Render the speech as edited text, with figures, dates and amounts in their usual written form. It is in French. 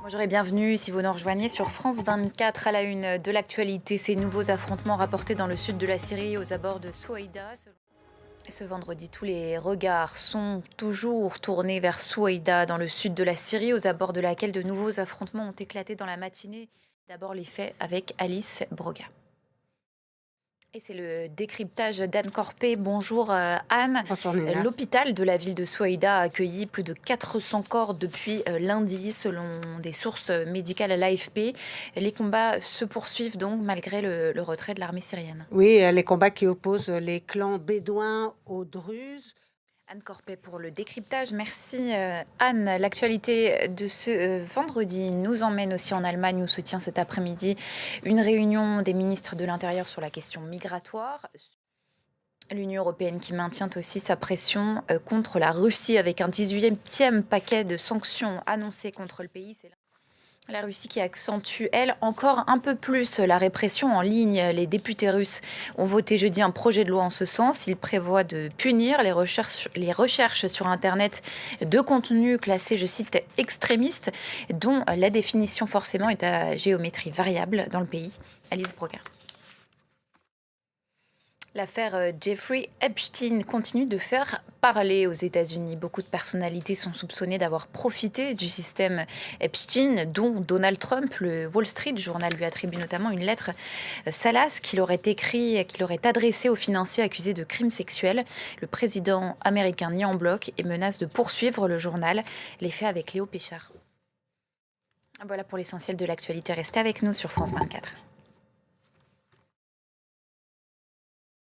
Bonjour et bienvenue si vous nous rejoignez sur France 24 à la une de l'actualité. Ces nouveaux affrontements rapportés dans le sud de la Syrie aux abords de Souaïda. Ce vendredi, tous les regards sont toujours tournés vers Souaïda dans le sud de la Syrie, aux abords de laquelle de nouveaux affrontements ont éclaté dans la matinée. D'abord les faits avec Alice Broga. Et c'est le décryptage d'Anne Corpé. Bonjour Anne. Bonjour Nina. L'hôpital de la ville de Souaïda a accueilli plus de 400 corps depuis lundi, selon des sources médicales à l'AFP. Les combats se poursuivent donc malgré le retrait de l'armée syrienne. Oui, les combats qui opposent les clans bédouins aux Druzes. Anne Corpé pour le décryptage. Merci Anne. L'actualité de ce vendredi nous emmène aussi en Allemagne où se tient cet après-midi une réunion des ministres de l'Intérieur sur la question migratoire. L'Union européenne qui maintient aussi sa pression contre la Russie avec un 18e paquet de sanctions annoncé contre le pays. C'est la Russie qui accentue, elle, encore un peu plus la répression en ligne. Les députés russes ont voté jeudi un projet de loi en ce sens. Il prévoit de punir les recherches sur Internet de contenus classés, je cite, extrémistes, dont la définition forcément est à géométrie variable dans le pays. Alice Broga. L'affaire Jeffrey Epstein continue de faire parler aux États-Unis. Beaucoup de personnalités sont soupçonnées d'avoir profité du système Epstein, dont Donald Trump. Le Wall Street Journal lui attribue notamment une lettre salace qu'il aurait adressée aux financiers accusés de crimes sexuels. Le président américain nie en bloc et menace de poursuivre le journal. Les faits avec Léo Péchard. Voilà pour l'essentiel de l'actualité. Restez avec nous sur France 24.